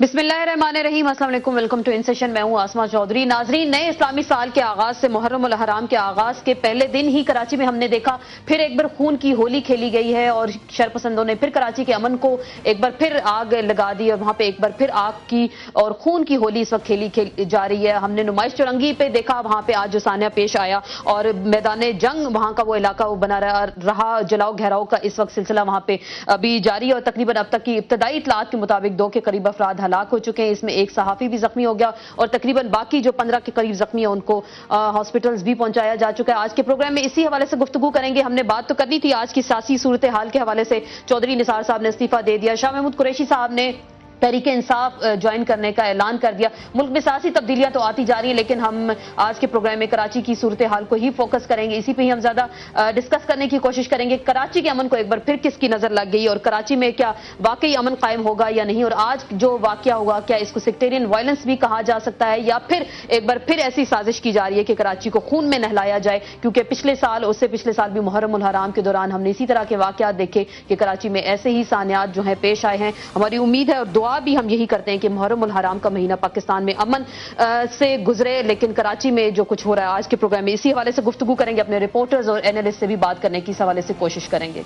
बिस्मिल्लाहिर्रहमानिर्रहीम, अस्सलाम वालेकुम, वेलकम टू इन सेशन। मैं हूं आसमा चौधरी। नाजरीन, नए इस्लामी साल के आगाज से मुहर्रम उल हराम के आगाज के पहले दिन ही कराची में हमने देखा फिर एक बार खून की होली खेली गई है और शरपसंदों ने फिर कराची के अमन को एक बार फिर आग लगा दी और वहां पे एक बार फिर आग की और खून की होली इस वक्त खेली जा रही है। हमने नुमाइश चौरंगी पे देखा, वहां पे आज जो सान्या पेश आया और मैदान जंग वहां का वो इलाका वो बना रहा। जलाओ घेराव का इस वक्त सिलसिला वहां पे अभी जारी है और तकरीबन अब तक की इब्तदाई इत्तलात के मुताबिक 2 के करीब अफराद हलाक हो चुके हैं। इसमें एक सहाफी भी जख्मी हो गया और तकरीबन बाकी जो 15 के करीब जख्मी है उनको हॉस्पिटल्स भी पहुंचाया जा चुका है। आज के प्रोग्राम में इसी हवाले से गुफ्तगू करेंगे। हमने बात तो करनी थी आज की सियासी सूरत हाल के हवाले से। चौधरी निसार साहब ने इस्तीफा दे दिया, शाह महमूद कुरैशी साहब ने तहरीक इंसाफ ज्वाइन करने का ऐलान कर दिया। मुल्क में सियासी तब्दीलियां तो आती जा रही हैं, लेकिन हम आज के प्रोग्राम में कराची की सूरत हाल को ही फोकस करेंगे। इसी पे ही हम ज्यादा डिस्कस करने की कोशिश करेंगे। कराची के अमन को एक बार फिर किसकी नजर लग गई और कराची में क्या वाकई अमन कायम होगा या नहीं, और आज जो वाकया होगा क्या इसको सेक्टेरियन वायलेंस भी कहा जा सकता है या फिर एक बार फिर ऐसी साजिश की जा रही है कि कराची को खून में नहलाया जाए, क्योंकि पिछले साल उससे पिछले साल भी मुहर्रम उल हराम के दौरान हमने इसी तरह के वाकयात देखे कि कराची में ऐसे ही सानियात जो है पेश आए हैं। हमारी उम्मीद है और दुआ भी हम यही करते हैं कि मुहर्रम उल हराम का महीना पाकिस्तान में अमन से गुजरे, लेकिन कराची में जो कुछ हो रहा है आज के प्रोग्राम में इसी हवाले से गुफ्तगू करेंगे। अपने रिपोर्टर्स और एनालिस्ट से भी बात करने की इस हवाले से कोशिश करेंगे।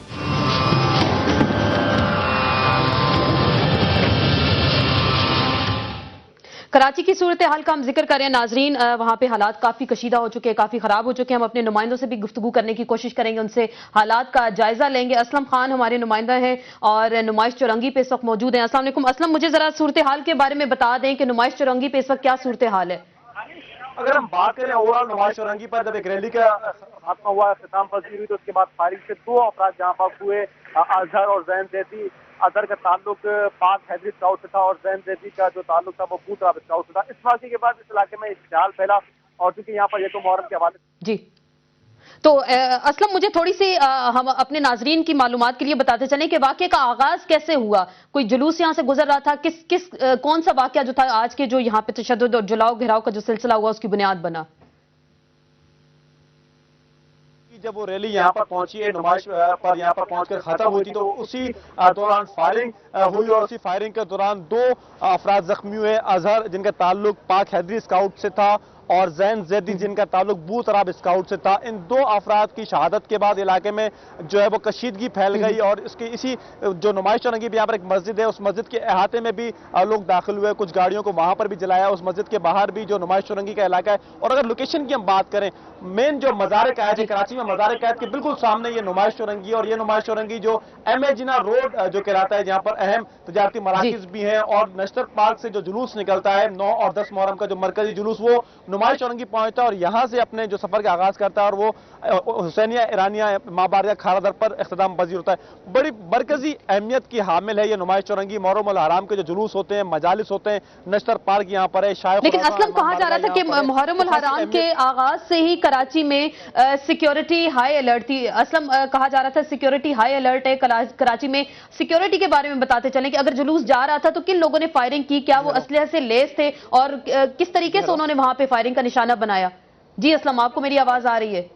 कराची की सूरत हाल का हम जिक्र करें नाजरीन, वहां पे हालात काफी कशीदा हो चुके हैं, काफी खराब हो चुके हैं। हम अपने नुमाइंदों से भी गुफ्तगू करने की कोशिश करेंगे, उनसे हालात का जायजा लेंगे। असलम खान हमारे नुमाइंदा हैं और नुमाइश चौरंगी पे इस वक्त मौजूद हैं। अस्सलाम वालेकुम असलम, मुझे जरा सूरत हाल के बारे में बता दें कि नुमाइश चौरंगी पे इस वक्त क्या सूरत हाल है। अगर हम बात करें ओवरऑल नुमाइश चौरंगी पर जब एक रैली का खात्मा हुआ, इख्तिताम पजीर हुई, तो उसके बाद फायरिंग से 2 अफराद जहाँ पर हुए, अजहर और जैन जैदी। अजहर का ताल्लुक पाक हैदरी स्काउट से था और जैन जैदी का जो ताल्लुक था वो बूट राब स्काउट से था। इस वाक़े के बाद इस इलाके में इश्तिहाल फैला और चूंकि यहाँ पर यकम मुहर्रम के हवाले जी, तो असलम मुझे थोड़ी सी हम अपने नाजरीन की मालूमात के लिए बताते चलें कि वाकये का आगाज कैसे हुआ। कोई जुलूस यहाँ से गुजर रहा था, कौन सा वाकया जो था आज के जो यहाँ पे तशद्दुद और जलाओ घेराव का जो सिलसिला हुआ उसकी बुनियाद बना। जब वो रैली यहाँ पर पहुंची है, नुमाइश पर यहाँ पर पहुंचकर खत्म हुई थी, तो उसी दौरान फायरिंग हुई और उसी फायरिंग के दौरान 2 अफराद जख्मी हुए। अजहर जिनका ताल्लुक पाक हैदरी स्काउट से था और जैन जैदी जिनका ताल्लुक बूत राब स्काउट से था। इन 2 अफराद की शहादत के बाद इलाके में जो है वो कशीदगी फैल गई और इसी जो नुमाइश चौरंगी यहाँ पर एक मस्जिद है, उस मस्जिद के अहाते में भी लोग दाखिल हुए, कुछ गाड़ियों को वहां पर भी जलाया। उस मस्जिद के बाहर भी जो नुमाइश चौरंगी का इलाका है, और अगर लोकेशन की हम बात करें, मेन जो मज़ार कायद है कराची में, मज़ार कायद के बिल्कुल सामने ये नुमाइश चौरंगी, और ये नुमाइश चौरंगी जो एम.ए. जिना रोड जो कहलाता है, जहाँ पर अहम तजारती मराकिज भी हैं, और नेशनल पार्क से जो जुलूस निकलता है 9 और 10 मुहर्रम का जो मरकजी जुलूस, वो नुमाइश चौरंगी पहुंचता है और यहाँ से अपने जो सफर का आगाज करता है और वो हुसैनिया ईरानिया माबारिया खारा दर पर इख्तिताम पजीर होता है। बड़ी मरकजी अहमियत की हामिल है ये नुमाइश चौरंगी। मुहर्रम उल हराम के जो जुलूस होते हैं, मजालिस होते हैं, नेशनल पार्क यहाँ पर है। शायद लेकिन असलम कहा जा रहा था कि मुहर्रम उल हराम के आगाज से ही कराची में सिक्योरिटी हाई अलर्ट थी। असलम कहा जा रहा था सिक्योरिटी हाई अलर्ट है कराची में। सिक्योरिटी के बारे में बताते चलें कि अगर जुलूस जा रहा था तो किन लोगों ने फायरिंग की, क्या वो असलहे से लैस थे और किस तरीके से उन्होंने वहां पे फायरिंग का निशाना बनाया। जी असलम, आपको मेरी आवाज आ रही है?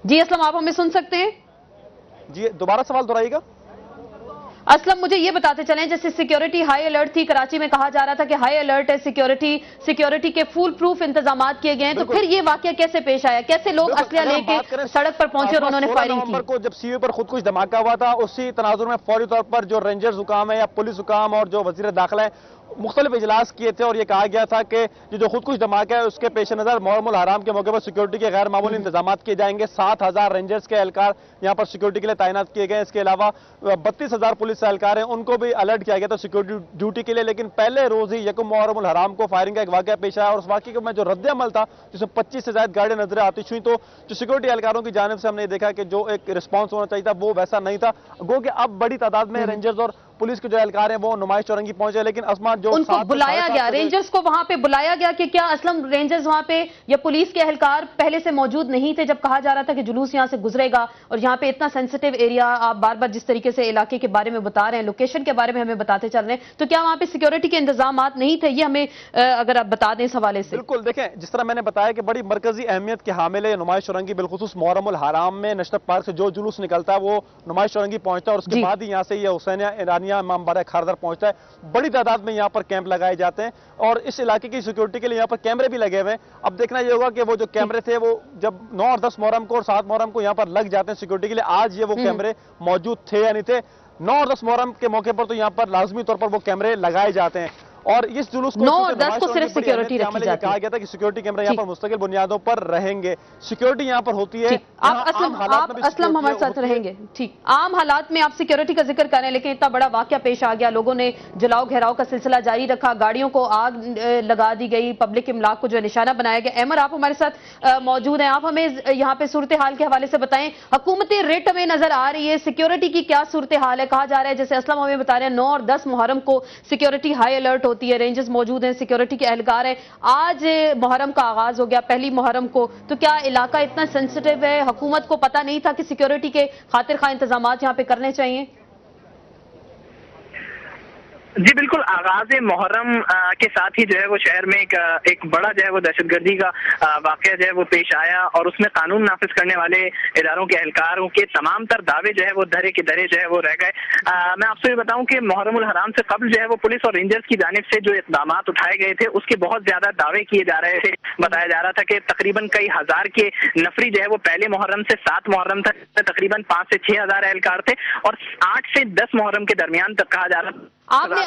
जी असलम, आप हमें सुन सकते हैं? जी दोबारा सवाल दोहराइएगा। असलम मुझे ये बताते चलें, जैसे सिक्योरिटी हाई अलर्ट थी कराची में, कहा जा रहा था कि हाई अलर्ट है, सिक्योरिटी के फुल प्रूफ इंतजाम किए गए हैं, तो फिर ये वाकया कैसे पेश आया, कैसे लोग असलिया लेके सड़क पर पहुंचे और उन्होंने फायरिंग की? को जब सीवे पर खुद कुछ धमाका हुआ था, उसी तनाजुर में फौरी तौर पर जो रेंजर्स हुकाम है या पुलिस हुकाम और जो वजीर दाखिला है मुख्तलिफ इजलास किए थे और ये कहा गया था कि जो खुद कुछ धमाका है उसके पेश नजर मुहर्रम उल हराम के मौके पर सिक्योरिटी के गैर मामूली इंतजाम किए जाएंगे। 7,000 रेंजर्स के एहलकार यहाँ पर सिक्योरिटी के लिए तैनात किए गए। इसके अलावा 32,000 पुलिस एहलकार हैं, उनको भी अलर्ट किया गया था सिक्योरिटी ड्यूटी के लिए। लेकिन पहले रोज ही यकम मुहर्रम उल हराम को फायरिंग का एक वाकया पेश आया और उस वाकये में जो रद्द अमल था, जिसमें 25 से ज्यादा गाड़ियां नजर आती हुई, तो जो सिक्योरिटी एहलकारों की जानिब से हमने देखा कि जो एक रिस्पॉन्स होना चाहिए था वो वैसा नहीं था। गो कि अब बड़ी तादाद में रेंजर्स और पुलिस के जो एहलकार हैं वो नुमाइश चौरंगी पहुंचे, लेकिन अस्मा जो उनको बुलाया गया, रेंजर्स को वहां पे बुलाया गया कि क्या असलम रेंजर्स वहां पे या पुलिस के एहलकार पहले से मौजूद नहीं थे जब कहा जा रहा था कि जुलूस यहां से गुजरेगा? और यहां पे इतना सेंसिटिव एरिया, आप बार बार जिस तरीके से इलाके के बारे में बता रहे हैं, लोकेशन के बारे में हमें बताते चल रहे हैं, तो क्या वहां पे सिक्योरिटी के इंतजाम नहीं थे? ये हमें अगर आप बता दें इस हवाले से। बिल्कुल, देखें जिस तरह मैंने बताया कि बड़ी मरकजी अहमियत के हामिल है नुमाइश चौरंगी, बिलखुसूस मुहर्रम उल हराम में नेशनल पार्क से जो जुलूस निकलता है वो नुमाइश चौरंगी पहुंचता है और उसके बाद ही यहाँ से ये हुसैनिया, ईरानिया, इमाम बारह खारदर पहुंचता है। बड़ी तादाद में यहाँ पर कैंप लगाए जाते हैं और इस इलाके की सिक्योरिटी के लिए यहाँ पर कैमरे भी लगे हुए हैं। अब देखना ये होगा कि वो जो कैमरे थे वो जब 9 और 10 मुहर्रम को और 7 मुहर्रम को यहाँ पर लग जाते हैं सिक्योरिटी के लिए, आज ये वो कैमरे मौजूद थे या नहीं थे? 9 और 10 मुहर्रम के मौके पर तो यहाँ पर लाजमी तौर पर वो कैमरे लगाए जाते हैं और इस जुलूस को 9 और 10 को सिर्फ सिक्योरिटी रखी जाती है। कहा गया था कि सिक्योरिटी कैमरे यहाँ पर मुस्तकिल बुनियादों पर रहेंगे, सिक्योरिटी यहाँ पर होती है। आप असलम हमारे साथ रहेंगे, ठीक। आम हालात में आप सिक्योरिटी का जिक्र करें, लेकिन इतना बड़ा वाकया पेश आ गया, लोगों ने जलाओ घेराव का सिलसिला जारी रखा, गाड़ियों को आग लगा दी गई, पब्लिक इमलाक को जो निशाना बनाया गया। अहमर, आप हमारे साथ मौजूद हैं, आप हमें यहाँ पे सूरत हाल के हवाले से बताएं। हुकूमती रिट हमें नजर आ रही है, सिक्योरिटी की क्या सूरत हाल है? कहा जा रहा है, जैसे असलम हमें बता रहे हैं, 9 और 10 मुहर्रम को सिक्योरिटी हाई अलर्ट होती है, रेंजर्स मौजूद हैं, सिक्योरिटी के एहलकार हैं। आज मुहर्रम का आगाज हो गया, पहली मुहर्रम को, तो क्या इलाका इतना सेंसिटिव है? हुकूमत को पता नहीं था कि सिक्योरिटी के खातिर खा इंतजाम यहां पे करने चाहिए? जी बिल्कुल, आगाज मुहर्रम के साथ ही जो है वो शहर में एक बड़ा जो है वो दहशतगर्दी का वाकया जो है वो पेश आया और उसमें कानून नाफिज करने वाले इदारों के एहलकारों के तमाम तर दावे जो है वो धरे के धरे जो है वो रह गए। मैं आपसे ये बताऊं कि मुहर्रम उल हराम से कबल जो है वो पुलिस और रेंजर्स की जानिब से जो इकदाम उठाए गए थे उसके बहुत ज्यादा दावे किए जा रहे थे। बताया जा रहा था कि तकरीबन कई हजार के नफरी जो है वो पहले मुहर्रम से 7 मुहर्रम तक तकरीबन 5 से 6 हजार एहलकार थे और 8 से 10 मुहर्रम के दरमियान तक कहा जा रहा था। आपने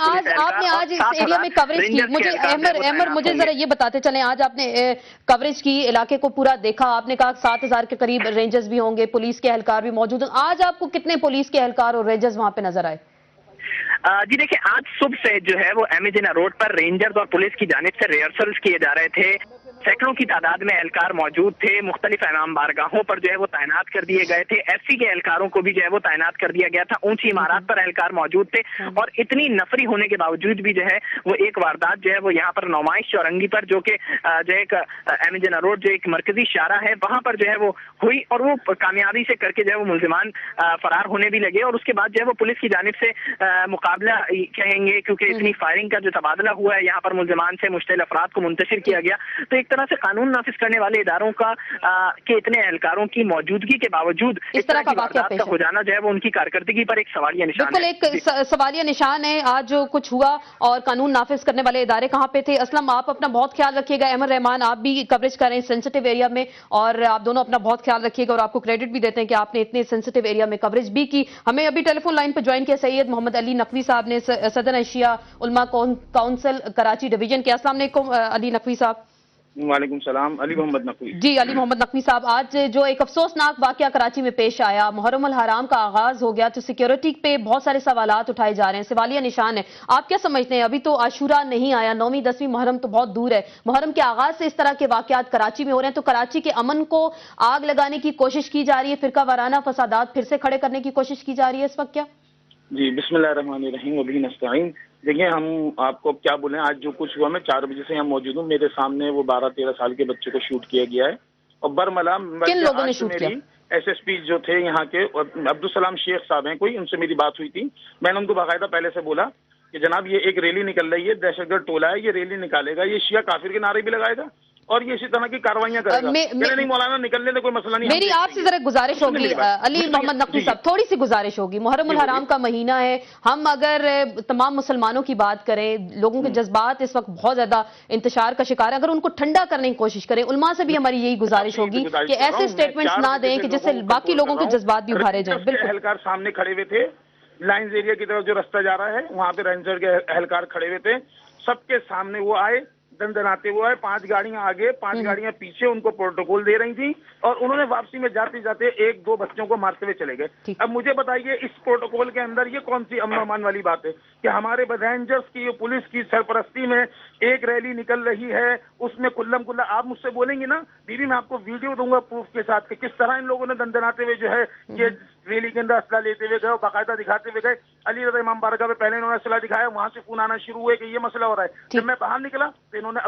आज इस एरिया में कवरेज की, मुझे अहमर मुझे जरा ये बताते चलें, आज आपने कवरेज की, इलाके को पूरा देखा, आपने कहा 7000 के करीब रेंजर्स भी होंगे, पुलिस के एहलकार भी मौजूद हैं। आज आपको कितने पुलिस के एहलकार और रेंजर्स वहां पे नजर आए? जी देखिए, आज सुबह से जो है वो एमिजिना रोड पर रेंजर्स और पुलिस की जानिब से रिहर्सल्स किए जा रहे थे। सैकड़ों की तादाद में एहलकार मौजूद थे, मुख्तलिफ इमाम बारगाहों पर जो है वो तैनात कर दिए गए थे। एफसी के एहलकारों को भी जो है वो तैनात कर दिया गया था, ऊंची इमारत पर एहलकार मौजूद थे और इतनी नफरी होने के बावजूद भी जो है वो एक वारदात जो है वो यहाँ पर नुमाइश चौरंगी पर, जो कि जो एक एमिजना रोड जो एक मरकजी शारा है, वहां पर जो है वो हुई और वो कामयाबी से करके जो है वो मुलजिमान फरार होने भी लगे और उसके बाद जो है वो पुलिस की जानिब से मुकाबला कहेंगे, क्योंकि इतनी फायरिंग का जो तबादला हुआ है यहाँ पर मुलजिमान से मुश्तिल अफराद को मुंतशिर किया गया। तो एक तरह से कानून नाफिज करने वाले इदारों का के इतने एहलकारों की मौजूदगी के बावजूद इस तरह का वाकया पेश हो जाना जो है वो उनकी कारकर्दगी पर एक सवालिया निशान है। बिल्कुल एक सवालिया निशान है आज जो कुछ हुआ, और कानून नाफिज करने वाले इदारे कहां पे थे? असलम, आप अपना बहुत ख्याल रखिएगा, अहमद रहमान आप भी कवरेज कर रहे हैं सेंसिटिव एरिया में, और आप दोनों अपना बहुत ख्याल रखिएगा और आपको क्रेडिट भी देते हैं कि आपने इतने सेंसिटिव एरिया में कवरेज भी की। हमें अभी टेलीफोन लाइन पर ज्वाइन किया सैयद मोहम्मद अली नकवी साहब ने, सदर एशिया उलमा काउंसिल कराची डिवीजन के। अस्सलाम वालेकुम अली नकवी साहब। वालेकुम सलाम, अली मोहम्मद नकवी। जी अली मोहम्मद नकवी साहब, आज जो एक अफसोसनाक वाकया कराची में पेश आया, मुहर्रम उल हराम का आगाज हो गया, तो सिक्योरिटी पे बहुत सारे सवालात उठाए जा रहे हैं, सवालिया निशान है। आप क्या समझते हैं? अभी तो आशूरा नहीं आया, 9वीं 10वीं मुहर्रम तो बहुत दूर है, मुहर्रम के आगाज से इस तरह के वाकयात कराची में हो रहे हैं, तो कराची के अमन को आग लगाने की कोशिश की जा रही है, फिरका वाराना फसादात फिर से खड़े करने की कोशिश की जा रही है इस वक्त क्या? जी बिस्मिल्लाहिर्रहमानिर्रहीम व बिही नस्तईन। देखिए, हम आपको क्या बोले, आज जो कुछ हुआ, मैं 4 बजे से यहाँ मौजूद हूँ, मेरे सामने वो 12-13 साल के बच्चे को शूट किया गया है और बरमला किन लोगों ने शूट किया? एसएसपी जो थे यहाँ के अब्दुल सलाम शेख साहब हैं कोई, उनसे मेरी बात हुई थी। मैंने उनको बाकायदा पहले से बोला कि जनाब ये एक रैली निकल रही है, दहशतगर्द टोला है, ये रैली निकालेगा, ये शिया काफिर के नारे भी लगाएगा और ये इसी तरह की कार्रवाइयां करेगा। नहीं मौलाना, निकलने से कोई मसला नहीं। मेरी आपसे जरा गुजारिश होगी अली मोहम्मद नकवी साहब, थोड़ी सी गुजारिश होगी, मुहर्रम उल हराम का महीना है, हम अगर तमाम मुसलमानों की बात करें, लोगों के जज्बात इस वक्त बहुत ज्यादा इंतशार का शिकार है, अगर उनको ठंडा करने की कोशिश करें, उलमा से भी हमारी यही गुजारिश होगी कि ऐसे स्टेटमेंट्स ना दें कि जिससे बाकी लोगों के जज्बात भी उभारे जाए। बिल्कुल, एहलकार सामने खड़े हुए थे, लाइन्स एरिया की तरफ जो रास्ता जा रहा है वहां पे रेंजर के एहलकार खड़े हुए थे, सबके सामने वो आए, दंदनाते हुए, 5 गाड़ियां आगे 5 गाड़ियां पीछे उनको प्रोटोकॉल दे रही थी और उन्होंने वापसी में जाते जाते 1-2 बच्चों को मारते हुए चले गए। अब मुझे बताइए, इस प्रोटोकॉल के अंदर ये कौन सी अमन वाली बात है कि हमारे रेंजर्स की, पुलिस की सरपरस्ती में एक रैली निकल रही है, उसमें कुल्लम कुल्ला आप मुझसे बोलेंगे ना, दीदी मैं आपको वीडियो दूंगा प्रूफ के साथ कि किस तरह इन लोगों ने दंदनाते हुए जो है ये ریلی کے اندر اسلحہ لیتے ہوئے گئے اور باقاعدہ دکھاتے ہوئے گئے. علی رضا امام بارگاہ پہ پہلے انہوں نے اسلحہ دکھایا, وہاں سے فون آنا شروع ہوئے کہ یہ مسئلہ ہو رہا ہے. جب میں باہر نکلا تو انہوں نے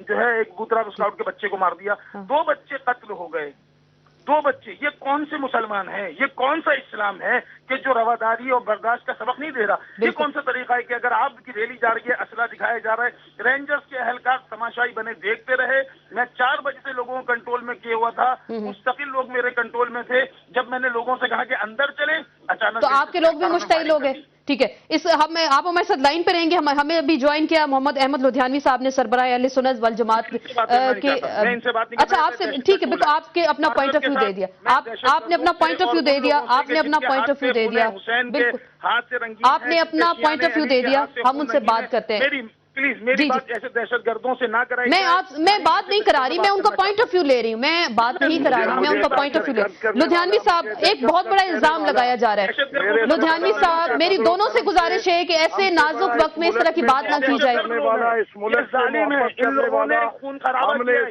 جو ہے ایک بوترا اسکاؤٹ کے بچے کو مار دیا. 2 بچے قتل ہو گئے, 2 بچے. یہ کون سے مسلمان ہیں؟ یہ کون سا اسلام ہے کہ جو رواداری اور برداشت کا سبق نہیں دے رہا؟ یہ کون سا طریقہ ہے کہ اگر آپ کی ریلی جا رہی ہے, اسلحہ دکھایا جا رہا ہے, رینجرز کے اہلکار تماشائی بنے دیکھتے رہے. میں 4 بجے سے لوگوں کو کنٹرول میں کیے ہوا تھا, مستقل لوگ میرے کنٹرول میں تھے. جب میں نے لوگوں سے کہا کہ اندر چلیں, اچانک تو آپ کے لوگ بھی مشتعل ہو گئے. ٹھیک ہے, آپ ہمارے ساتھ لائن پہ رہیں گے. ہمیں ابھی جوائن کیا محمد احمد لدھیانوی صاحب نے, سربراہ اہل سنت والجماعت کے. اچھا, آپ سے ٹھیک ہے, تو آپ کے اپنا پوائنٹ آف ویو دے دیا, آپ نے اپنا پوائنٹ آف ویو دے دیا, آپ نے اپنا پوائنٹ آف ویو دے دیا, بالکل آپ نے اپنا پوائنٹ آف ویو دے دیا. ہم ان سے بات کرتے ہیں. پلیز میری بات ایسے دہشت گردوں سے نہ کرائیں. میں بات نہیں کرا رہی, میں ان کا پوائنٹ آف ویو لے رہی ہوں. میں بات نہیں کرا رہی, میں ان کا پوائنٹ آف ویو لے رہی ہوں. لدھیانوی صاحب, ایک بہت بڑا الزام لگایا جا رہا ہے. لدھیانوی صاحب, میری دونوں سے گزارش ہے کہ ایسے نازک وقت میں اس طرح کی بات نہ کی جائے. ہم نے اس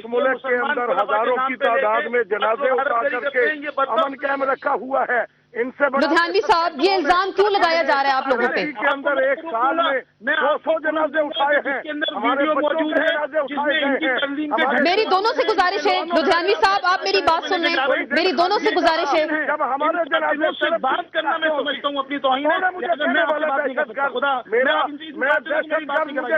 ملک کے اندر ہزاروں کی تعداد میں جنازے اٹھا کر کے امن قائم رکھا ہوا ہے. ان سے لدھیانوی صاحب, یہ الزام کیوں لگایا جا رہا ہے آپ لوگوں پہ؟ کے اندر ایک سال میں 200 جنازے اٹھائے ہیں, ہمارے بچوں کے جنازے اٹھائے گئے ہیں. میری دونوں سے گزارش ہے لدھیانوی صاحب, آپ میری بات سن رہے ہیں, میری دونوں سے گزارش ہے. جب ہمارے جنازے سے بات کرنا میں سمجھتا ہوں اپنی توہین ہے.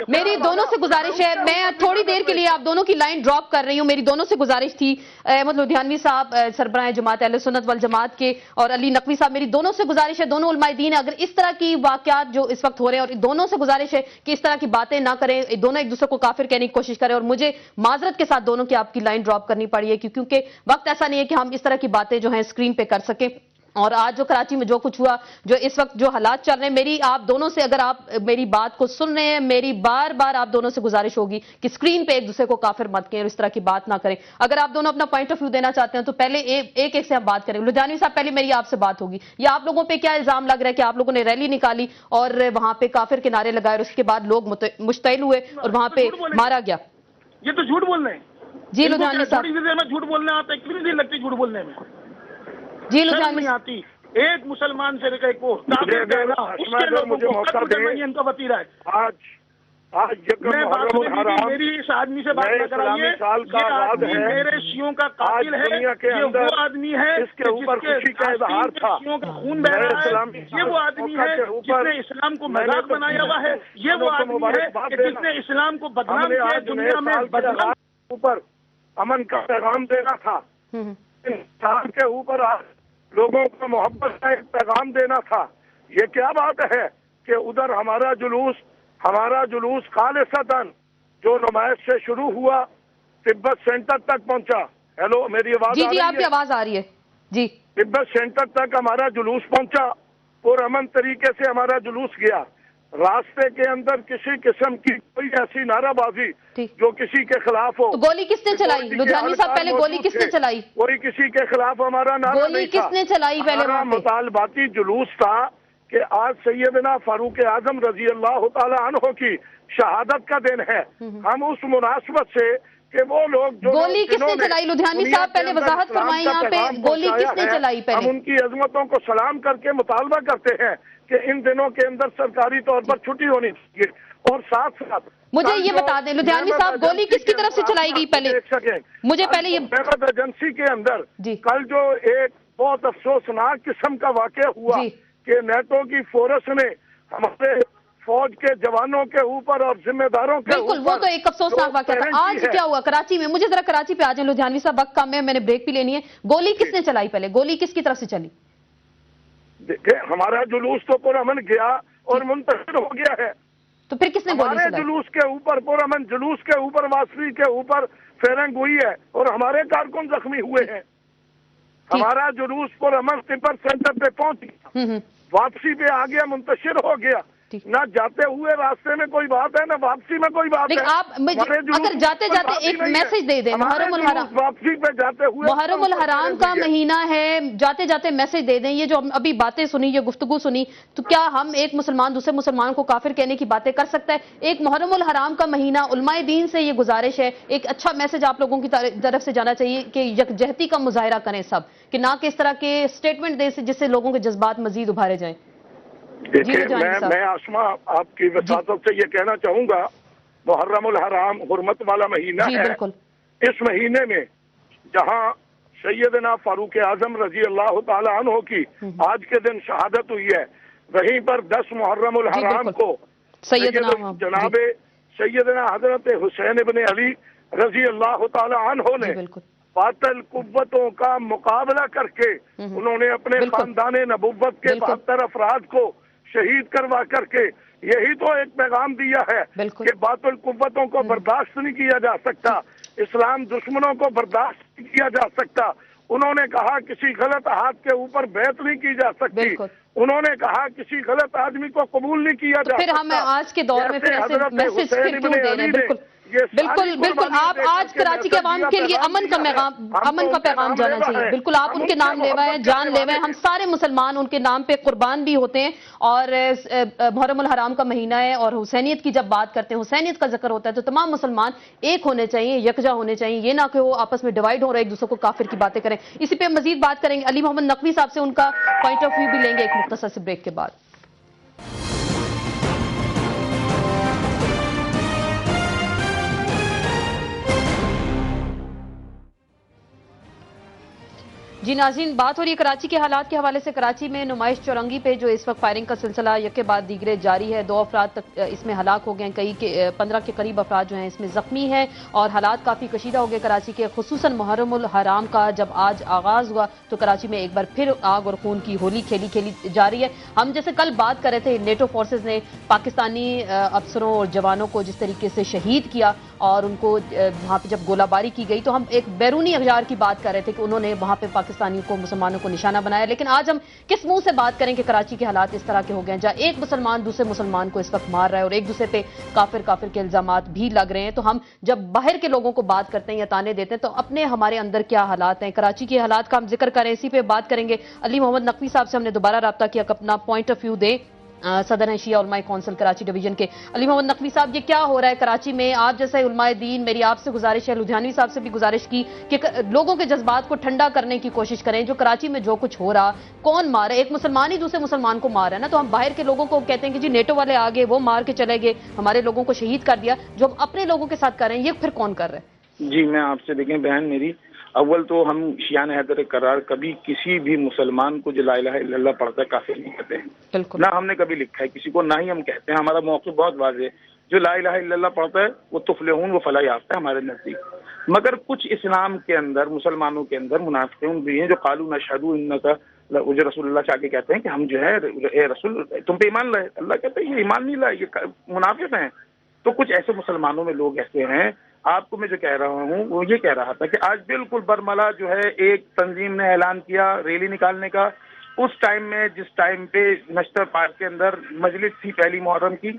میری دونوں سے گزارش ہے, میں تھوڑی دیر کے لیے آپ دونوں کی لائن ڈراپ کر رہی ہوں. میری دونوں سے گزارش تھی, احمد لدھیانوی صاحب سربراہ جماعت اہل سنت والجماعت کے, اور علی نقوی صاحب, میری دونوں سے گزارش ہے, دونوں علماء دین ہیں, اگر اس طرح کی واقعات جو اس وقت ہو رہے ہیں, اور دونوں سے گزارش ہے کہ اس طرح کی باتیں نہ کریں, دونوں ایک دوسرے کو کافر کہنے کی کوشش کریں. اور مجھے معذرت کے ساتھ دونوں کی آپ کی لائن ڈراپ کرنی پڑی ہے, کیونکہ وقت ایسا نہیں ہے کہ ہم اس طرح کی باتیں جو ہیں اسکرین پہ کر سکیں. اور آج جو کراچی میں جو کچھ ہوا, جو اس وقت جو حالات چل رہے ہیں, میری آپ دونوں سے, اگر آپ میری بات کو سن رہے ہیں, میری بار بار آپ دونوں سے گزارش ہوگی کہ اسکرین پہ ایک دوسرے کو کافر مت کہیں اور اس طرح کی بات نہ کریں. اگر آپ دونوں اپنا پوائنٹ آف ویو دینا چاہتے ہیں تو پہلے ایک سے ہم بات کریں. لدھیانوی صاحب, پہلے میری آپ سے بات ہوگی. یا آپ لوگوں پہ کیا الزام لگ رہا ہے کہ آپ لوگوں نے ریلی نکالی اور وہاں پہ کافر کے نعرے لگائے اور اس کے بعد لوگ مشتعل ہوئے اور وہاں پہ مارا گیا؟ یہ تو جھوٹ بول رہے ہیں. جی لدھیانوی صاحب, تھوڑی دیر میں جھوٹ بولنے آتا ہے, کتنی دیر لگتی جھوٹ بولنے میں؟ جی لدھیانوی آتی. ایک مسلمان سے کو ان کا وطیرہ ہے. میری اس آدمی سے بات نہ کرائیے. یہ آدمی میرے شیعوں کا قاتل ہے. یہ وہ آدمی ہے اس کے اوپر خوشی کا اظہار تھا. شیعوں کا خون بہ رہا ہے. یہ وہ آدمی ہے جس نے اسلام کو مذاق بنایا ہوا ہے. یہ وہ آدمی ہے جس نے اسلام کو بدنام کیا دنیا میں. اوپر امن کا پیغام دینا تھا, انسان کے اوپر لوگوں کو محبت کا ایک پیغام دینا تھا. یہ کیا بات ہے کہ ادھر ہمارا جلوس خالصتاً جو نمائش سے شروع ہوا تبت سینٹر تک پہنچا. ہیلو, میری آواز؟ جی آپ کی آواز آ رہی ہے. جی, تبت سینٹر تک ہمارا جلوس پہنچا اور امن طریقے سے ہمارا جلوس گیا. راستے کے اندر کسی قسم کی کوئی ایسی نعرہ بازی جو کسی کے خلاف ہو. تو گولی کس نے چلائی لدھیانوی صاحب؟ پہلے گولی کس نے چلائی؟ کوئی کسی کے خلاف ہمارا نعرہ نہیں تھا. گولی کس نے چلائی پہلے؟ ہمارا مطالباتی جلوس تھا کہ آج سیدنا فاروق اعظم رضی اللہ تعالی عنہ کی شہادت کا دن ہے. ہم اس مناسبت سے کہ وہ لوگ جو گولی کس نے چلائی لدھیانوی صاحب پہلے وضاحت فرمائیں یہاں پہ, گولی کس نے چلائی پہلے؟ ہم ان کی عظمتوں کو سلام کر کے مطالبہ کرتے ہیں کہ ان دنوں کے اندر سرکاری طور پر چھٹی ہونی چاہیے. اور ساتھ ساتھ مجھے یہ بتا دیں لدھیانوی صاحب, گولی کس کی طرف سے چلائی گئی پہلے؟ مجھے پہلے یہ ایجنسی کے اندر کل جو ایک بہت افسوسناک قسم کا واقعہ ہوا کہ نیٹو کی فورس نے ہمارے فوج کے جوانوں کے اوپر اور ذمہ داروں کے بالکل, وہ تو ایک افسوسناک واقعہ تھا. آج کیا ہوا کراچی میں؟ مجھے ذرا کراچی پہ آ جائیں لدھیانوی صاحب, وقت کم ہے, میں نے بریک بھی لینی ہے. گولی کس نے چلائی پہلے؟ گولی کس کی طرف سے چلی؟ دیکھیں, ہمارا جلوس تو پرامن گیا اور منتشر ہو گیا ہے. تو پھر کس نے گولی چلائی؟ ہمارے جلوس کے اوپر, پرامن جلوس کے اوپر, واسری کے اوپر فیرنگ ہوئی ہے اور ہمارے کارکن زخمی ہوئے ہیں. ہمارا جلوس پرامن تبت سینٹر پہ پہنچ گیا, واپسی پہ آ گیا, منتشر ہو گیا. نہ جاتے ہوئے راستے میں کوئی بات ہے، نہ واپسی میں کوئی بات ہے۔ آپ اگر جاتے جاتے ایک میسج دے دیں، محرم الحرام واپسی پہ جاتے ہوئے محرم الحرام کا مہینہ ہے، جاتے جاتے میسج دے دیں۔ یہ جو ابھی باتیں سنی، یہ گفتگو سنی، تو کیا ہم ایک مسلمان دوسرے مسلمان کو کافر کہنے کی باتیں کر سکتا ہے؟ ایک محرم الحرام کا مہینہ، علماء دین سے یہ گزارش ہے، ایک اچھا میسج آپ لوگوں کی طرف سے جانا چاہیے کہ یکجہتی کا مظاہرہ کریں سب، کہ نہ کہ اس طرح کے اسٹیٹمنٹ دیں جس سے لوگوں کے جذبات مزید ابھارے جائیں۔ دیکھیں، میں آسما آپ کی وساطت سے یہ کہنا چاہوں گا، محرم الحرام حرمت والا مہینہ ہے۔ اس مہینے میں جہاں سیدنا فاروق اعظم رضی اللہ تعالی عنہ کی آج کے دن شہادت ہوئی ہے، وہیں پر 10 محرم الحرام کو جناب سیدنا حضرت حسین ابن علی رضی اللہ تعالی عنہ نے باطل قوتوں کا مقابلہ کر کے انہوں نے اپنے خاندان نبوت کے 72 افراد کو شہید کروا کر کے یہی تو ایک پیغام دیا ہے کہ باطل قوتوں کو برداشت نہیں کیا جا سکتا، اسلام دشمنوں کو برداشت نہیں کیا جا سکتا۔ انہوں نے کہا کسی غلط ہاتھ کے اوپر بیعت نہیں کی جا سکتی، انہوں نے کہا کسی غلط آدمی کو قبول نہیں کیا جا سکتا۔ پھر ہمیں آج کے دور میں پھر ایسے میسج پھر کیوں دے رہے ہیں؟ بالکل آپ آج کراچی کے عوام کے لیے امن کا پیغام جانا چاہیے۔ بالکل آپ ان کے نام لیوائے ہیں، جان لیوائے ہیں، ہم سارے مسلمان ان کے نام پہ قربان بھی ہوتے ہیں، اور محرم الحرام کا مہینہ ہے اور حسینیت کی جب بات کرتے ہیں، حسینیت کا ذکر ہوتا ہے، تو تمام مسلمان ایک ہونے چاہیے، یکجا ہونے چاہیے، یہ نہ کہ وہ آپس میں ڈیوائیڈ ہو رہے ایک دوسرے کو کافر کی باتیں کریں۔ اسی پہ مزید بات کریں گے، علی محمد نقوی صاحب سے ان کا پوائنٹ آف ویو بھی لیں گے ایک مختصر سے بریک کے بعد۔ جی ناظرین، بات ہو رہی ہے کراچی کے حالات کے حوالے سے۔ کراچی میں نمائش چورنگی پہ جو اس وقت فائرنگ کا سلسلہ یک کے بعد دیگرے جاری ہے، 2 افراد تک اس میں ہلاک ہو گئے ہیں، 15 کے قریب افراد جو ہیں اس میں زخمی ہیں، اور حالات کافی کشیدہ ہو گئے کراچی کے، خصوصاً محرم الحرام کا جب آج آغاز ہوا تو کراچی میں ایک بار پھر آگ اور خون کی ہولی کھیلی جا رہی ہے۔ ہم جیسے کل بات کر رہے تھے، نیٹو فورسز نے پاکستانی افسروں اور جوانوں کو جس طریقے سے شہید کیا اور ان کو وہاں پہ جب گولہ باری کی گئی، تو ہم ایک بیرونی اغیار کی بات کر رہے تھے کہ انہوں نے وہاں پہ پاکستانیوں کو، مسلمانوں کو نشانہ بنایا، لیکن آج ہم کس منہ سے بات کریں کہ کراچی کے حالات اس طرح کے ہو گئے ہیں جہاں ایک مسلمان دوسرے مسلمان کو اس وقت مار رہا ہے اور ایک دوسرے پہ کافر کے الزامات بھی لگ رہے ہیں۔ تو ہم جب باہر کے لوگوں کو بات کرتے ہیں یا تانے دیتے ہیں تو اپنے ہمارے اندر کیا حالات ہیں، کراچی کے حالات کا ہم ذکر کریں، اسی پہ بات کریں گے۔ علی محمد نقوی صاحب سے ہم نے دوبارہ رابطہ کیا کہ اپنا پوائنٹ آف ویو دیں، صدر ہیں شیعہ علماء کونسل کراچی ڈویژن کے۔ علی محمد نقوی صاحب، یہ کیا ہو رہا ہے کراچی میں؟ آپ جیسے علماء دین، میری آپ سے گزارش ہے، لدھیانوی صاحب سے بھی گزارش کی کہ لوگوں کے جذبات کو ٹھنڈا کرنے کی کوشش کریں۔ جو کراچی میں جو کچھ ہو رہا، کون مار رہا ہے؟ ایک مسلمان ہی دوسرے مسلمان کو مار رہا ہے نا، تو ہم باہر کے لوگوں کو کہتے ہیں کہ جی نیٹو والے آگے، وہ مار کے چلے گئے، ہمارے لوگوں کو شہید کر دیا، جو ہم اپنے لوگوں کے ساتھ کر رہے ہیں، یہ پھر کون کر رہا ہے؟ جی میں آپ سے، دیکھیں بہن میری، اول تو ہم شیعہ حیدر قرار کبھی کسی بھی مسلمان کو جو لا الہ الا اللہ پڑھتا ہے کافر نہیں کہتے ہیں، نہ ہم نے کبھی لکھا ہے کسی کو، نہ ہی ہم کہتے ہیں۔ ہمارا موقف بہت واضح ہے، جو لا الہ الا اللہ پڑھتا ہے وہ تفلحون، وہ فلاح یافتہ ہے ہمارے نزدیک۔ مگر کچھ اسلام کے اندر، مسلمانوں کے اندر منافقین بھی ہیں جو قالوا نشہد انک جو رسول اللہ چاہ کے کہتے ہیں کہ ہم جو ہے اے رسول تم پہ ایمان لائے، اللہ کہتے ہیں یہ ایمان نہیں لائے، یہ منافق ہیں۔ تو کچھ ایسے مسلمانوں میں لوگ ایسے ہیں، آپ کو میں جو کہہ رہا ہوں وہ یہ کہہ رہا تھا کہ آج بالکل برملا جو ہے ایک تنظیم نے اعلان کیا ریلی نکالنے کا، اس ٹائم میں جس ٹائم پہ نشتر پارک کے اندر مجلس تھی پہلی محرم کی،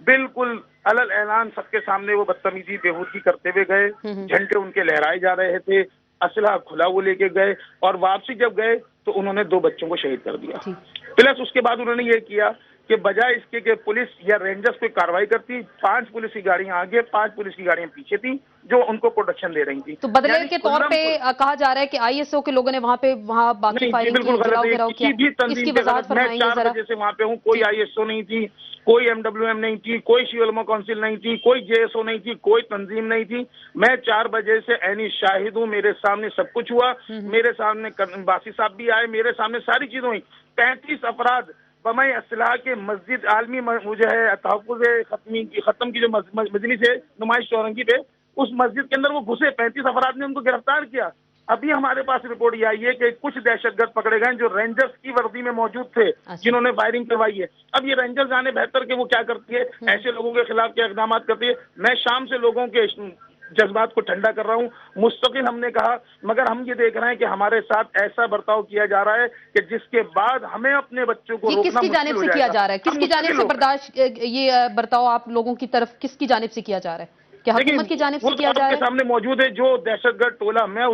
بالکل علل اعلان سب کے سامنے وہ بدتمیزی بےہودگی کرتے ہوئے گئے، جھنڈے ان کے لہرائے جا رہے تھے، اسلحہ کھلا وہ لے کے گئے، اور واپسی جب گئے تو انہوں نے 2 بچوں کو شہید کر دیا۔ پلس اس کے بعد انہوں نے یہ کیا کہ بجائے اس کے کہ پولیس یا رینجرز کوئی کارروائی کرتی، 5 پولیس کی گاڑیاں آگے، 5 پولیس کی گاڑیاں پیچھے تھیں جو ان کو پروٹیکشن دے رہی تھی۔ تو بدلے کے طور پہ کہا جا رہا ہے کہ آئی ایس او کے لوگوں نے وہاں باقی فائرنگ کی، گھیراؤ کیا، اس کی وضاحت فرمائیں گے ذرا؟ 4 بجے سے وہاں پہ ہوں، کوئی آئی ایس او نہیں تھی، کوئی MWM نہیں تھی، کوئی شیعہ علماء کونسل نہیں تھی، کوئی JSO نہیں تھی، کوئی تنظیم نہیں تھی۔ میں 4 بجے سے عینی شاہد ہوں، میرے سامنے سب کچھ ہوا، میرے سامنے باسی صاحب بھی آئے، میرے سامنے ساری چیزیں ہوئی۔ 35 افراد بمائے اسلحہ کے مسجد عالمی جو ہے تحفظ ختم کی جو مجلس ہے نمائش چورنگی پہ، اس مسجد کے اندر وہ گھسے، 35 افراد نے ان کو گرفتار کیا۔ ابھی ہمارے پاس رپورٹ یہ آئی ہے کہ کچھ دہشت گرد پکڑے گئے جو رینجرز کی وردی میں موجود تھے، جنہوں نے فائرنگ کروائی ہے۔ اب یہ رینجر جانے بہتر کہ وہ کیا کرتی ہے، ایسے لوگوں کے خلاف کیا اقدامات کرتی ہے۔ میں شام سے لوگوں کے जज्बात को ठंडा कर रहा हूँ, मुस्तकिल हमने कहा, मगर हम ये देख रहे हैं कि हमारे साथ ऐसा बर्ताव किया जा रहा है कि जिसके बाद हमें अपने बच्चों को रोकना किसकी जानिब से किया जा रहा है? किसकी जानिब से बर्दाश्त ये बर्ताव आप लोगों की तरफ किसकी जानिब से किया जा रहा है? क्या हुकूमत की जानिब से किया जा रहा है? सामने मौजूद है जो दहशतगर्द टोला, मैं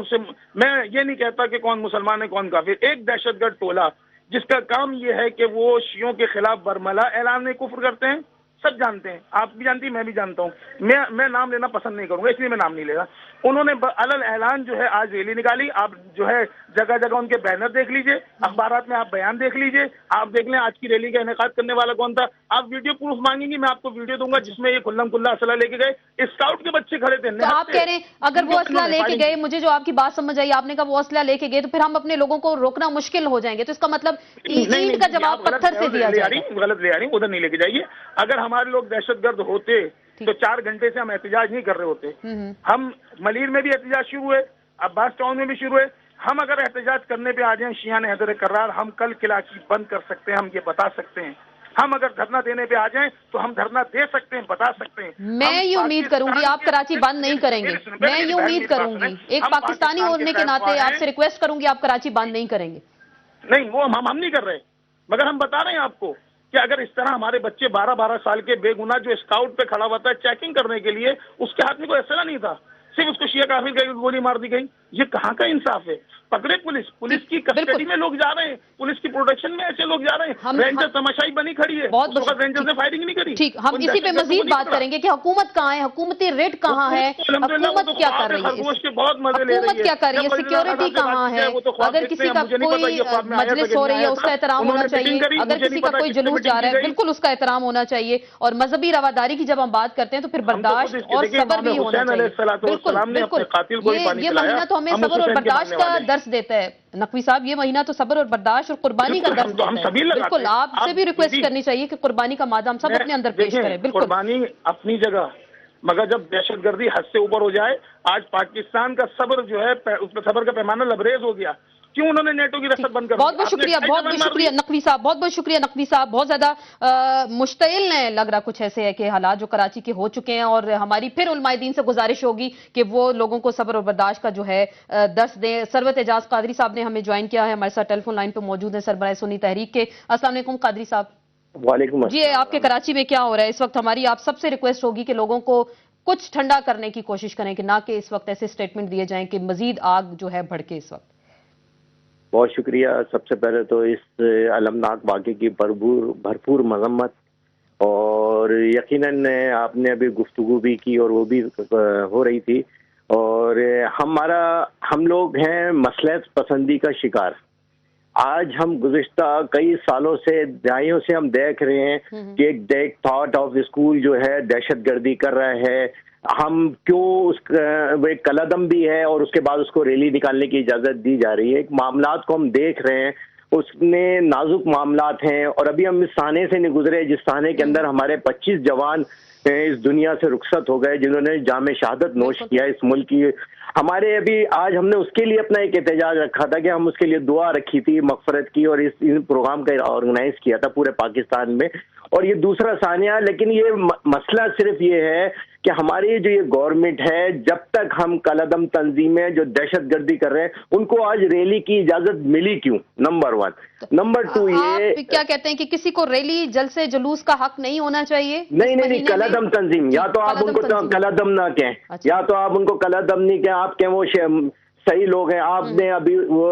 ये नहीं कहता कि कौन मुसलमान है कौन काफिर, एक दहशतगर्द टोला जिसका काम ये है कि वो शियों के खिलाफ बरमला ऐलान कुफ्र करते हैं, सब जानते हैं, आप भी जानती, मैं भी जानता हूँ, मैं नाम लेना पसंद नहीं करूंगा इसलिए मैं नाम नहीं ले रहा। उन्होंने अलल ऐलान जो है आज रैली निकाली, आप जो है जगह जगह उनके बैनर देख लीजिए, अखबारात में आप बयान देख लीजिए, आप देख लें आज की रैली का इनेकाद करने वाला कौन था। आप वीडियो प्रूफ मांगेंगी, मैं आपको वीडियो दूंगा जिसमें ये खुल्लम खुल्ला असला लेके गए, स्काउट के बच्चे खड़े थे। तो आप कह रहे हैं अगर वो असला लेके गए, मुझे जो आपकी बात समझ आई, आपने कहा वो असला लेके गए तो फिर हम अपने लोगों को रोकना मुश्किल हो जाएंगे, तो इसका मतलब ईंट का जवाब पत्थर से दिया जाएगा। गलत ले आ रही, उधर नहीं लेके जाइए। अगर हमारे लोग दहशतगर्द होते तो 4 घंटे से हम एहतजाज नहीं कर रहे होते। हम मलीर में भी एहतजाज शुरू हुए, अब्बास टाउन में भी शुरू हुए। हम अगर एहतजाज करने पे आ जाएं शियान हैदर करार, हम कल किलाची बंद कर सकते हैं, हम ये बता सकते हैं। हम अगर धरना देने पे आ जाएं तो हम धरना दे सकते हैं, बता सकते हैं। मैं ये उम्मीद करूंगी आप कराची बंद नहीं करेंगे, मैं ये उम्मीद करूंगी, एक पाकिस्तानी होने के नाते आपसे रिक्वेस्ट करूंगी आप कराची बंद नहीं करेंगे। नहीं, वो हम नहीं कर रहे, मगर हम बता रहे हैं आपको कि अगर इस तरह हमारे बच्चे 12-12 साल के बेगुनाह जो स्काउट पे खड़ा हुआ था चेकिंग करने के लिए, उसके हाथ में कोई असला नहीं था, सिर्फ उसको शिया काफिर की गोली मार दी गई, ये कहाँ का इंसाफ है? पकड़े पुलिस की कस्टडी में लोग जा रहे हैं, पुलिस की प्रोटेक्शन में ऐसे लोग जा रहे हैं। रेंजर तमाशाई बनी खड़ी है, रेंजर ने फायरिंग नहीं करी। ठीक, हम इसी पे मजीद बात करेंगे कि हुकूमत कहाँ है, हुकूमती रेड कहाँ है, हुकूमत क्या कर रही है, हुकूमत क्या कर रही है, सिक्योरिटी कहाँ है? अगर किसी का कोई मजलिस हो रही है उसका एहतराम होना चाहिए, अगर किसी का कोई जुलूस जा रहा है बिल्कुल उसका एहतराम होना चाहिए। और मजहबी रवादारी की जब हम बात करते हैं तो फिर बर्दाश्त और सब्र भी होना चाहिए। बिल्कुल, ये महीना तो हमें सब्र और बर्दाश्त का दर्स देता है नकवी साहब, ये महीना तो सब्र और बर्दाश्त और कुर्बानी का दर्स देता है। बिल्कुल, आपसे भी रिक्वेस्ट करनी चाहिए कि कुर्बानी का मादा हम सब अपने अंदर पेश करें। बिल्कुल, कुर्बानी अपनी जगह, मगर जब दहशतगर्दी हद से ऊपर हो जाए, आज पाकिस्तान का सब्र जो है उसका सब्र का पैमाना लबरेज हो गया। क्यों उन्होंने नेटो की रसद बंद कर दी? बहुत बहुत शुक्रिया, बहुत बहुत शुक्रिया नकवी साहब, बहुत बहुत शुक्रिया नकवी साहब। बहुत ज्यादा मुश्तिल है, लग रहा कुछ ऐसे है कि हालात जो कराची के हो चुके हैं, और हमारी फिर उलमाए दीन से गुजारिश होगी कि वो लोगों को सब्र और बर्दाश्त का जो है दर्स दें। सरवत एजाज कादरी साहब ने हमें ज्वाइन किया है, हमारे साथ टेलीफोन लाइन पे मौजूद है, सरबराह सुन्नी तहरीक के। अस्सलाम वालेकुम कादरी साहब। वालेकुम जी, आपके कराची में क्या हो रहा है इस वक्त? हमारी आप सबसे रिक्वेस्ट होगी कि लोगों को कुछ ठंडा करने की कोशिश करें, कि ना कि इस वक्त ऐसे स्टेटमेंट दिए जाएं कि मजीद आग जो है भड़के इस वक्त। बहुत शुक्रिया। सबसे पहले तो इस अलमनाक वाक़े की भरपूर मजम्मत, और यकीनन आपने अभी गुफ्तगू भी की और वो भी हो रही थी, और हम लोग हैं मसलहत पसंदी का शिकार। आज हम गुज़िश्ता कई सालों से, दहाइयों से हम देख रहे हैं कि एक थॉट ऑफ स्कूल जो है दहशतगर्दी कर रहा है। हम क्यों वो एक कलदम भी है और उसके बाद उसको रैली निकालने की इजाज़त दी जा रही है। एक मामलात को हम देख रहे हैं, उसमें नाजुक मामलात हैं, और अभी हम इस साने से नहीं गुजरे जिस साने के अंदर हमारे 25 जवान इस दुनिया से रुखसत हो गए, जिन्होंने जाम शहादत नोश किया इस मुल्क की। हमारे अभी आज हमने उसके लिए अपना एक एहतजाज रखा था कि हम उसके लिए दुआ रखी थी मगफरत की, और इस प्रोग्राम का ऑर्गेनाइज किया था पूरे पाकिस्तान में, और ये दूसरा सानिया। लेकिन ये मसला सिर्फ ये है कि हमारी जो ये गवर्नमेंट है, जब तक हम कलदम तंजीमें जो दहशतगर्दी कर रहे हैं उनको आज रैली की इजाजत मिली क्यों? नंबर 1। नंबर 2, ये क्या कहते हैं कि किसी को रैली जलसे जुलूस का हक नहीं होना चाहिए? नहीं, कलदम तंजीम, या तो आप उनको कलदम ना कहें, या तो आप उनको कलदम नहीं कहें, आप कहें वो सही लोग हैं। आपने अभी वो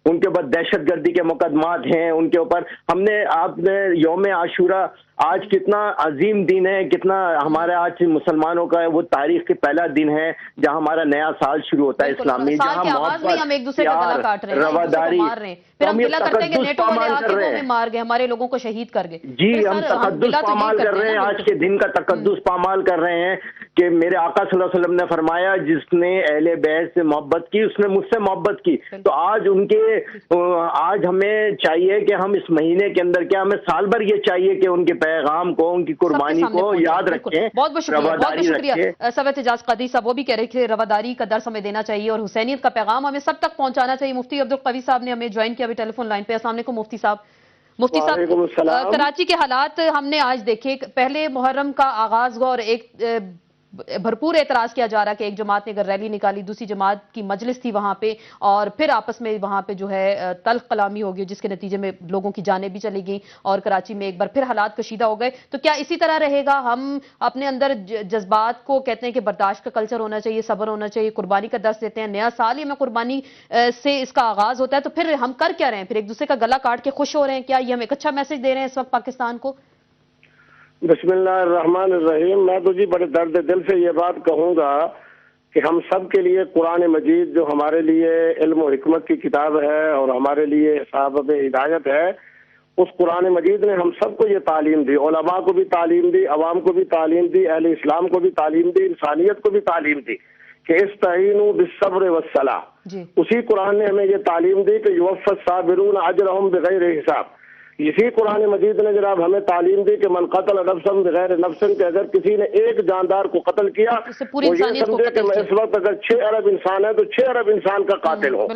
उनके ऊपर दहशतगर्दी के मुकदमात हैं उनके ऊपर। आपने यौम आशूरा, आज कितना अजीम दिन है, कितना हमारे आज मुसलमानों का वो तारीख के पहला दिन है जहां हमारा नया साल शुरू होता है इस्लामी, जहां मोहब्बत, हम एक दूसरे का गला काट रहे हैं, रवादारी, फिर हम गिला करते हैं कि नेटो वाले आके हमें मार गए, हमारे लोगों को शहीद कर गए। जी, हम तकद्दुस पामाल कर रहे हैं, आज के दिन का तकद्दुस पामाल कर रहे हैं कि मेरे आका सल्लल्लाहु अलैहि वसल्लम ने फरमाया जिसने अहले बैत से मोहब्बत की उसने मुझसे मोहब्बत की। तो आज हमें चाहिए कि हम इस महीने के अंदर, क्या हमें साल भर ये चाहिए कि उनके पैगाम को, उनकी कुर्बानी को याद रखें। बहुत बहुत शुक्रिया सरवत एजाज कादरी साहब, वो भी कह रहे थे रवादारी का दर्स हमें देना चाहिए और हुसैनियत का पैगाम हमें सब तक पहुंचाना चाहिए। मुफ्ती अब्दुल कवी साहब ने हमें ज्वाइन किया अभी टेलीफोन लाइन पे। अस्सलाम वालेकुम मुफ्ती साहब। मुफ्ती साहब, कराची के हालात हमने आज देखे। पहले मुहर्रम का आगाज हुआ और एक भरपूर एतराज किया जा रहा है कि एक जमात ने अगर रैली निकाली, दूसरी जमात की मजलिस थी वहां पे, और फिर आपस में वहां पे जो है तल्ख कलामी हो गई, जिसके नतीजे में लोगों की जानें भी चली गई और कराची में एक बार फिर हालात कशीदा हो गए। तो क्या इसी तरह रहेगा? हम अपने अंदर जज्बात को कहते हैं कि बर्दाश्त का कल्चर होना चाहिए, सब्र होना चाहिए, कुर्बानी का दर्स देते हैं, नया साल ही में कुर्बानी से इसका आगाज होता है, तो फिर हम कर क्या रहे हैं? फिर एक दूसरे का गला काट के खुश हो रहे हैं? क्या ये हम एक अच्छा मैसेज दे रहे हैं इस वक्त पाकिस्तान को? बिस्मिल्लाहिर्रहमानिर्रहीम। मैं तो जी बड़े दर्द दिल से ये बात कहूंगा कि हम सब के लिए कुरान मजीद जो हमारे लिए इल्म और हिकमत की किताब है और हमारे लिए साहब हिदायत है, उस कुरान मजीद ने हम सबको ये तालीम दी, उलमा को भी तालीम दी, अवाम को भी तालीम दी, अहले इस्लाम को भी तालीम दी, इंसानियत को भी तालीम दी कि इस्तईनु बिस्सब्र वस्सलाह। उसी कुरान ने हमें ये तालीम दी कि युवफ़्फ़स साबिरून अजरहुम बिगैर हिसाब। इसी कुरान मजीद ने जनाब हमें तालीम दी कि मन कतल नफ्सन बगैर नफ्सन, के अगर किसी ने एक जानदार को कत्ल किया वो ये समझे कि मैं इस वक्त अगर 6 अरब इंसान है तो 6 अरब इंसान का कातिल हो।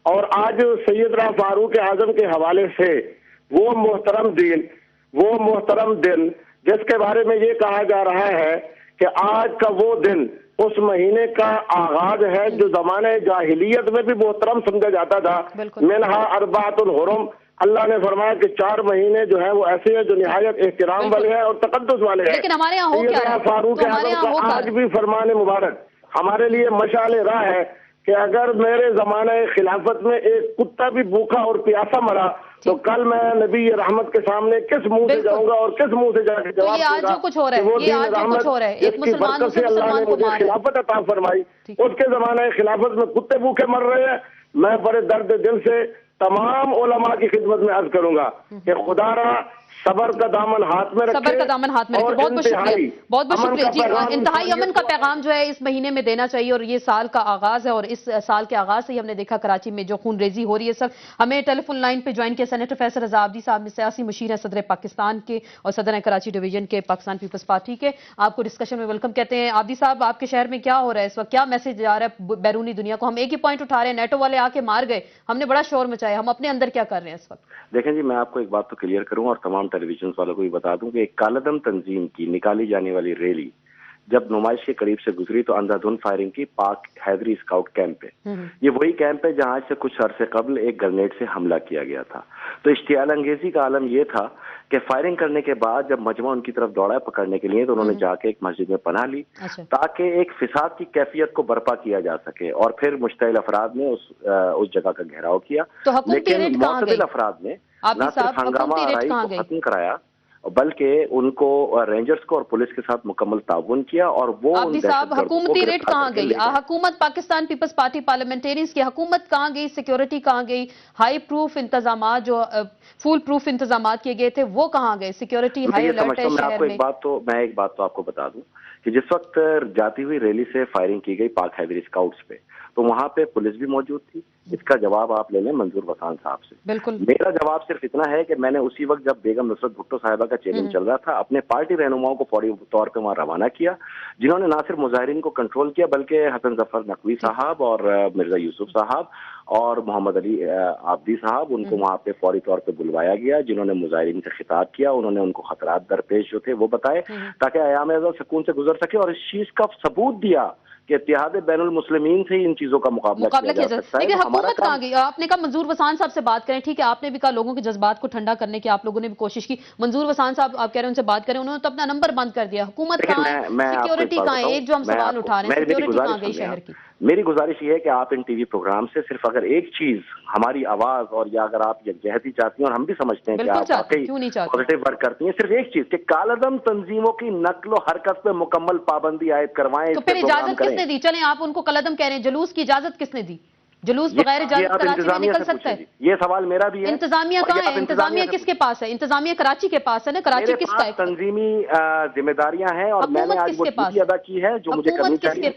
और आज सैयदना फारूक आजम के हवाले से वो मोहतरम दिन जिसके बारे में ये कहा जा रहा है कि आज का वो दिन उस महीने का आगाज है जो जमाने जाहिलियत में भी मोहतरम समझा जाता था। मिनहा अरबातुल हुरुम, अल्लाह ने फरमाया कि 4 महीने जो है वो ऐसे हैं जो निहायत एहतराम वाले हैं और तकद्दुस वाले हैं। लेकिन हमारे यहाँ हो क्या है? फारूक आजम का आज भी फरमान मुबारक हमारे लिए मशाले राह है कि अगर मेरे जमाने खिलाफत में एक कुत्ता भी भूखा और प्यासा मरा तो कल मैं नबी रहमत के सामने किस मुंह से जाऊंगा और किस मुंह से जाके जवाब दूंगा। आज जो कुछ हो रहा है, ये आज जो कुछ हो रहा है, एक मुसलमान से मुसलमान को मार, खिलाफत अता फरमाई, उसके जमाने खिलाफत में कुत्ते भूखे मर रहे हैं। मैं बड़े दर्द दिल से तमाम उलमा की खिदमत में अर्ज करूंगा कि खुदारा सबर का दामन हाथ में रखे, सबर का दामन हाथ में रखे। बहुत बहुत शुक्रिया, बहुत बहुत शुक्रिया जी। इंतहाई अमन का पैगाम जो है इस महीने में देना चाहिए, और ये साल का आगाज है, और इस साल के आगाज से ही हमने देखा कराची में जो खून रेजी हो रही है। सब हमें टेलीफोन लाइन पे ज्वाइन किया सेनेटर फैसल रजा आब्दी साहब, सियासी मशीर है सदर पाकिस्तान के और सदर है कराची डिवीजन के पाकिस्तान पीपल्स पार्टी के। आपको डिस्कशन में वेलकम कहते हैं। आब्दी साहब, आपके शहर में क्या हो रहा है इस वक्त? क्या मैसेज जा रहा है बैरूनी दुनिया को? हम एक ही पॉइंट उठा रहे हैं, नेटो वाले आके मार गए, हमने बड़ा शोर मचाया, हम अपने अंदर क्या कर रहे हैं इस वक्त? देखें जी, मैं आपको एक बात तो क्लियर करूं और तमाम टेलीविजन वालों को बता दूं कि एक कालदम तंजीम की निकाली जाने वाली रैली जब नुमाइश के करीब से गुजरी तो अंधाधुंध फायरिंग की पाक हैदरी स्काउट कैंप पे। ये वही कैंप है जहां से कुछ अरसे कबल एक ग्रेनेड से हमला किया गया था। तो इश्तियाल अंगेजी का आलम यह था कि फायरिंग करने के बाद जब मजमा उनकी तरफ दौड़ा पकड़ने के लिए तो उन्होंने जाके एक मस्जिद में पनाह ली ताकि एक फिसाद की कैफियत को बर्पा किया जा सके, और फिर मुश्तइल अफराद ने उस जगह का घेराव किया। लेकिन मुतदिल अफराद ने न सिर्फ हंगामा आराई को खत्म कराया बल्कि उनको रेंजर्स को और पुलिस के साथ मुकम्मल ताउन किया। और वो हुकूमती रेट कहाँ गई? हुकूमत पाकिस्तान पीपल्स पार्टी पार्लियामेंटेरियंस की हुकूमत कहाँ गई? सिक्योरिटी कहाँ गई? हाई प्रूफ इंतजाम जो फुल प्रूफ इंतजाम किए गए थे वो कहाँ गए? सिक्योरिटी हाई अलर्ट है शहर में। मैं एक बात तो आपको बता दूं कि जिस वक्त जाती हुई रैली से फायरिंग की गई पाक हैदरी स्काउट्स पे, तो वहां पे पुलिस भी मौजूद थी। इसका जवाब आप ले लें मंजूर वसान साहब से। बिल्कुल। मेरा जवाब सिर्फ इतना है कि मैंने उसी वक्त जब बेगम नुसरत भुट्टो साहिबा का चैलेंज चल रहा था अपने पार्टी रहनुमाओं को फौरी तौर पे वहां रवाना किया, जिन्होंने ना सिर्फ मुजाहिरीन को कंट्रोल किया बल्कि हसन जफर नकवी साहब और मिर्जा यूसुफ साहब और मोहम्मद अली आब्दी साहब, उनको वहां पे फौरी तौर पे बुलवाया गया, जिन्होंने मुजाहिरीन से खिताब किया। उन्होंने उनको खतरात दरपेश जो थे वो बताए ताकि अयाम सुकून से गुजर सके, और इस चीज का सबूत दिया कि इत्तेहाद बैनुल मुस्लिमीन से इन चीजों का मुकाबला किया जा सकता है। लेकिन हुकूमत कहाँ गई? आपने कहा मंजूर वसान साहब से बात करें, ठीक है, आपने भी कहा लोगों के जज्बात को ठंडा करने की आप लोगों ने भी कोशिश की। मंजूर वसान साहब आप कह रहे हैं उनसे बात करें, उन्होंने तो अपना नंबर बंद कर दिया। हुकूमत कहाँ है? सिक्योरिटी कहाँ है? एक जो हम सवाल उठा रहे हैं, सिक्योरिटी कहाँ गई शहर की? मेरी गुजारिश ये है कि आप इन टीवी प्रोग्राम से सिर्फ अगर एक चीज हमारी आवाज, और या अगर आप यकजहती चाहती हैं और हम भी समझते हैं कि आप वाकई पॉजिटिव वर्क करती हैं, सिर्फ एक चीज कि कालदम तंजीमों की नक्लो हरकत पे मुकम्मल पाबंदी आयद करवाएं। तो फिर इजाजत किसने दी? चलें आप उनको कलदम कह रहे हैं, जुलूस की इजाजत किसने दी? जुलूस बगैर इजाजत कराची में निकल सकता है? ये सवाल मेरा भी है। इंतजामिया कहाँ है? इंतजामिया किसके पास है? इंतजामिया कराची के पास है ना। कराची किसका है? तंजीमी जिम्मेदारियां हैं और मैंने आज वो ड्यूटी अदा की है जो मुझे करनी चाहिए,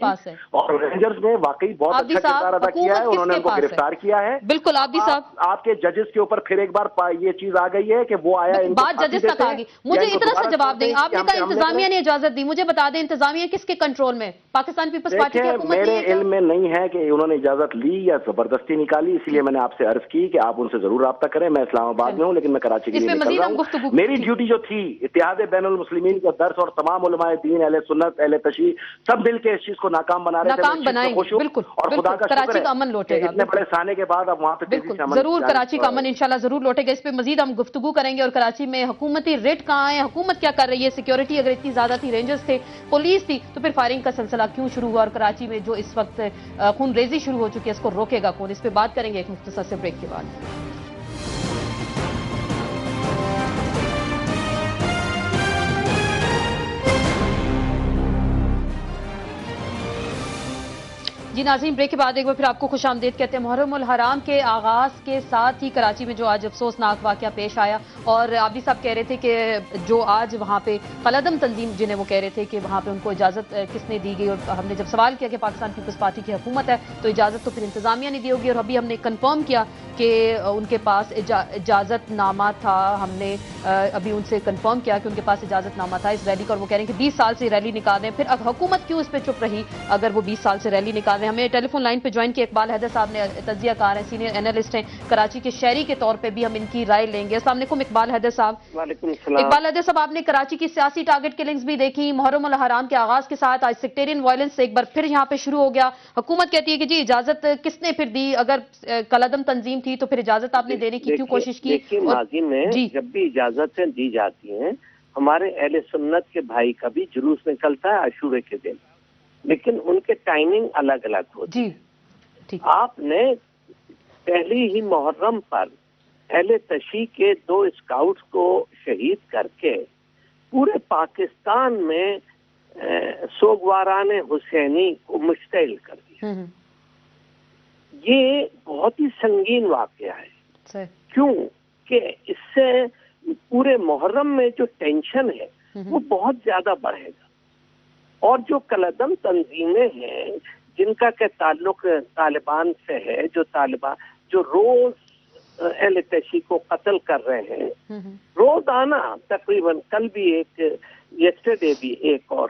और रेंजर्स ने वाकई बहुत अच्छा किरदार अदा किया है, उन्होंने उनको गिरफ्तार किया है। बिल्कुल आब्दी साहब, आपके जजेस के ऊपर फिर एक बार ये चीज आ गई है कि वो आया, बात जजेस तक आ गई। मुझे इतना सा जवाब दें, आपने कहा इंतजामिया ने इजाजत दी, मुझे बता दें इंतजामिया किसके कंट्रोल में? पाकिस्तान पीपल्स पार्टी की हुकूमत? मेरे इल्म में नहीं है कि उन्होंने इजाजत ली या یا زبردستی نکالی. اسی لیے میں نے آپ سے عرض کی کہ آپ ان سے ضرور رابطہ کریں. میں اسلام آباد میں ہوں لیکن میں کراچی کے لیے نکل رہا ہوں. میری ڈیوٹی جو تھی اتحاد بین المسلمین کا درس اور تمام علماء دین اہل سنت اہل تشیع سب مل کے اس چیز کو ناکام بنا رہے تھے. خوش ہوں اور خدا کا شکر ہے اتنے بڑے سانے کے بعد اب وہاں پہ ضرور کراچی کا امن انشاءاللہ ضرور لوٹے گا. اس پہ مزید ہم گفتگو کریں گے. اور کراچی میں حکومتی ریٹ کہاں ہے, حکومت کیا کر رہی ہے, سیکیورٹی اگر اتنی زیادہ تھی, رینجرز تھے, پولیس تھی, تو پھر فائرنگ کا سلسلہ کیوں شروع ہوا, اور کراچی میں جو اس وقت خون ریزی شروع ہو چکی ہے اس کو روکے گا کون, اس پہ بات کریں گے ایک مختصر سے بریک کے بعد. جی ناظرین, بریک کے بعد ایک بار پھر آپ کو خوش آمدید کہتے ہیں. محرم الحرام کے آغاز کے ساتھ ہی کراچی میں جو آج افسوسناک واقعہ پیش آیا, اور عابدی صاحب کہہ رہے تھے کہ جو آج وہاں پہ قلعدم تنظیم جنہیں وہ کہہ رہے تھے کہ وہاں پہ ان کو اجازت کس نے دی گئی, اور ہم نے جب سوال کیا کہ پاکستان پیپلز پارٹی کی حکومت ہے تو اجازت تو پھر انتظامیہ نے دی ہوگی, اور ابھی ہم نے کنفرم کیا کہ ان کے پاس اجازت نامہ تھا. ہم نے ابھی ان سے کنفرم کیا کہ ان کے پاس اجازت نامہ تھا اس ریلی کا, اور وہ کہہ رہے ہیں کہ 20 سال سے ریلی نکال رہے ہیں. پھر حکومت کیوں اس پہ چپ رہی اگر وہ 20 سال سے ریلی نکال رہے ہیں. ہمیں ٹیلی فون لائن پہ جوائن کیا اقبال حیدر صاحب نے, تجزیہ کار ہیں, سینئر اینالسٹ ہیں, کراچی کے شہری کے طور پہ بھی ہم ان کی رائے لیں گے. السلام علیکم اقبال حیدر صاحب. وعلیکم السلام. اقبال حیدر صاحب, آپ نے کراچی کی سیاسی ٹارگٹ کلنگز بھی دیکھی, محرم الحرام کے آغاز کے ساتھ آج سیکٹیرین وائلنس ایک بار پھر یہاں پہ شروع ہو گیا. حکومت کہتی ہے کہ جی اجازت کس نے پھر دی, اگر قلعدم تنظیم تھی تو پھر اجازت آپ نے دینے کی کیوں کوشش کی. دیکھیے ماضی میں جب بھی اجازتیں دی جاتی ہیں, ہمارے اہل سنت کے بھائی کا بھی جلوس نکلتا ہے عاشورے کے دن, لیکن ان کے ٹائمنگ الگ الگ ہوتی ہے. آپ نے پہلی ہی محرم پر اہل تشیع کے 2 اسکاؤٹس کو شہید کر کے پورے پاکستان میں سوگواران حسینی کو مشتعل کر دیا. یہ بہت ہی سنگین واقعہ ہے. کیوں کہ اس سے پورے محرم میں جو ٹینشن ہے وہ بہت زیادہ بڑھے گا, اور جو قلعدم تنظیمیں ہیں جن کا کہ تعلق طالبان سے ہے, جو روز اہل تشیع کو قتل کر رہے ہیں روزانہ, تقریباً کل بھی یسٹرڈے بھی ایک اور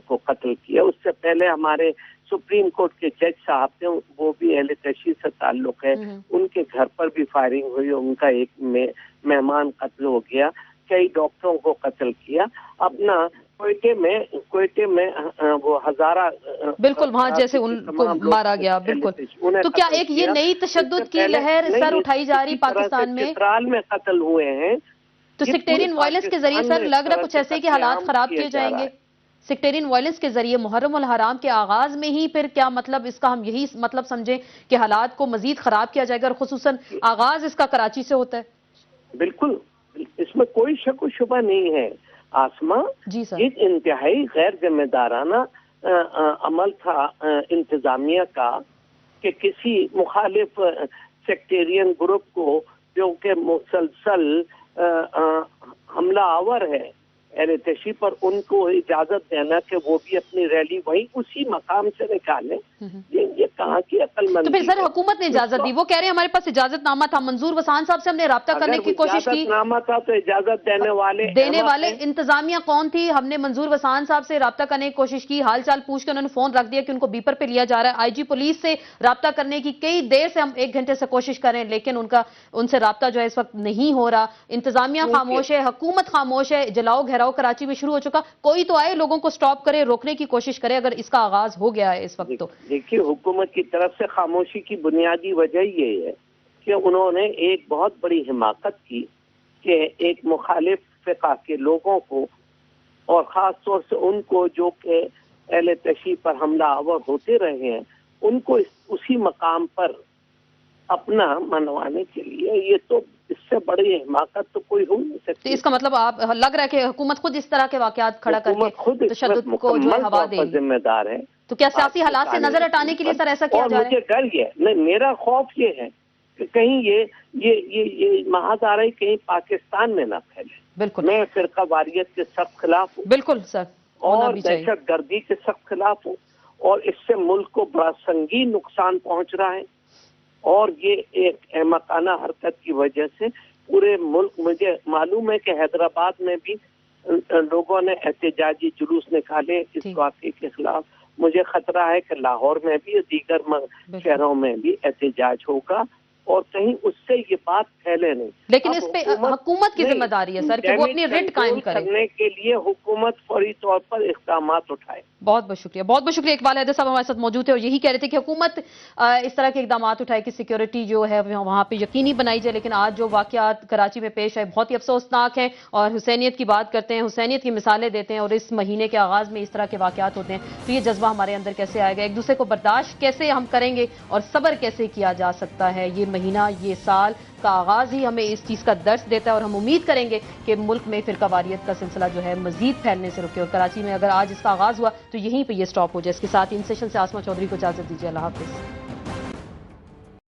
کو قتل کیا. اس سے پہلے ہمارے سپریم کورٹ کے جج صاحب تھے, وہ بھی اہل تشیع سے تعلق ہے, ان کے گھر پر بھی فائرنگ ہوئی, ان کا ایک مہمان قتل ہو گیا, کئی ڈاکٹروں کو قتل کیا. اپنا کوئٹے میں وہ ہزارہ بالکل وہاں جیسے ان کو مارا گیا. بالکل, تو کیا ایک یہ نئی تشدد کی لہر سر اٹھائی جا رہی پاکستان میں؟ چترال میں قتل ہوئے ہیں, تو سیکٹیرین وائلنس کے ذریعے سر لگ رہا کچھ ایسے کہ حالات خراب کیے جائیں گے. سیکٹیرین وائلنس کے ذریعے محرم الحرام کے آغاز میں ہی پھر کیا مطلب اس کا ہم یہی مطلب سمجھیں کہ حالات کو مزید خراب کیا جائے گا, اور خصوصاً آغاز اس کا کراچی سے ہوتا ہے. بالکل, اس میں کوئی شک و شبہ نہیں ہے آسما. ایک انتہائی غیر ذمہ دارانہ عمل تھا انتظامیہ کا کہ کسی مخالف سیکٹیرین گروپ کو جو کہ مسلسل حملہ آور ہے اہل تشیع پر, ان کو اجازت دینا کہ وہ بھی اپنی ریلی وہیں اسی مقام سے نکالیں, یہ کہاں کی عقل مندی. تو پھر سر حکومت نے اجازت دی, وہ کہہ رہے ہیں ہمارے پاس اجازت نامہ تھا, منظور وسان صاحب سے ہم نے رابطہ کرنے کی کوشش کی. اجازت نامہ تھا تو اجازت دینے والے انتظامیہ کون تھی؟ ہم نے منظور وسان صاحب سے رابطہ کرنے کی کوشش کی, حال چال پوچھ کے انہوں نے فون رکھ دیا کہ ان کو بیپر پہ لیا جا رہا ہے. آئی جی پولیس سے رابطہ کرنے کی کئی دیر سے ہم 1 گھنٹے سے کوشش کر رہے ہیں, لیکن ان سے رابطہ جو ہے اس وقت نہیں ہو رہا. انتظامیہ خاموش ہے, حکومت خاموش ہے, جلاؤ گھیراؤ کراچی میں شروع ہو چکا. کوئی تو آئے لوگوں کو سٹاپ کرے, روکنے کی کوشش کرے اگر اس کا آغاز ہو گیا ہے اس وقت. تو دیکھیے حکومت کی طرف سے خاموشی کی بنیادی وجہ یہ ہے کہ انہوں نے ایک بہت بڑی حماقت کی کہ ایک مخالف فقہ کے لوگوں کو, اور خاص طور سے ان کو جو کہ اہل تشیع پر حملہ آور ہوتے رہے ہیں, ان کو اسی مقام پر اپنا منوانے کے لیے, یہ تو اس سے بڑی حماقت تو کوئی ہو نہیں سکتی. اس کا مطلب آپ لگ رہا ہے کہ حکومت خود اس طرح کے واقعات کھڑا کر کے تشدد کو جو ہوا دے ذمہ دار ہے. تو کیا سیاسی حالات سے نظر ہٹانے کے لیے سر ایسا کیا جا رہا ہے؟ مجھے ڈر یہ نہیں, میرا خوف یہ ہے کہ کہیں یہ محاذ آ رہی کہیں پاکستان میں نہ پھیلے. بالکل, میں فرقہ واریت کے سخت خلاف ہوں. بالکل سر, اور دہشت گردی کے سخت خلاف ہوں, اور اس سے ملک کو بڑا سنگین نقصان پہنچ رہا ہے, اور یہ ایک احمقانہ حرکت کی وجہ سے پورے ملک, مجھے معلوم ہے کہ حیدرآباد میں بھی لوگوں نے احتجاجی جلوس نکالے اس واقعے کے خلاف, مجھے خطرہ ہے کہ لاہور میں بھی دیگر شہروں میں بھی احتجاج ہوگا اور کہیں اس سے یہ بات پھیلے نہیں. لیکن اس پہ حکومت کی ذمہ داری ہے سر کہ وہ اپنی ریٹ قائم کرنے کے لیے حکومت فوری طور پر اقدامات اٹھائے. بہت بہت شکریہ، بہت بہت شکریہ. اقبال حیدر صاحب ہمارے ساتھ موجود تھے اور یہی کہہ رہے تھے کہ حکومت اس طرح کے اقدامات اٹھائے کہ سیکیورٹی جو ہے وہاں پہ یقینی بنائی جائے. لیکن آج جو واقعات کراچی میں پیش آئے بہت ہی افسوسناک ہیں اور حسینیت کی بات کرتے ہیں، حسینیت کی مثالیں دیتے ہیں اور اس مہینے کے آغاز میں اس طرح کے واقعات ہوتے ہیں تو یہ جذبہ ہمارے اندر کیسے آئے گا، ایک دوسرے کو برداشت کیسے ہم کریں گے اور صبر کیسے کیا جا سکتا ہے. یہ مہینہ، یہ سال کا آغاز ہی ہمیں اس چیز کا درس دیتا ہے اور ہم امید کریں گے کہ ملک میں فرقہ واریت کا سلسلہ جو ہے مزید پھیلنے سے رکے اور کراچی میں اگر آج اس کا آغاز ہوا تو یہیں پہ یہ سٹاپ ہو جائے. اس کے ساتھ ان سیشن سے آسما چودھری کو اجازت دیجیے. اللہ حافظ.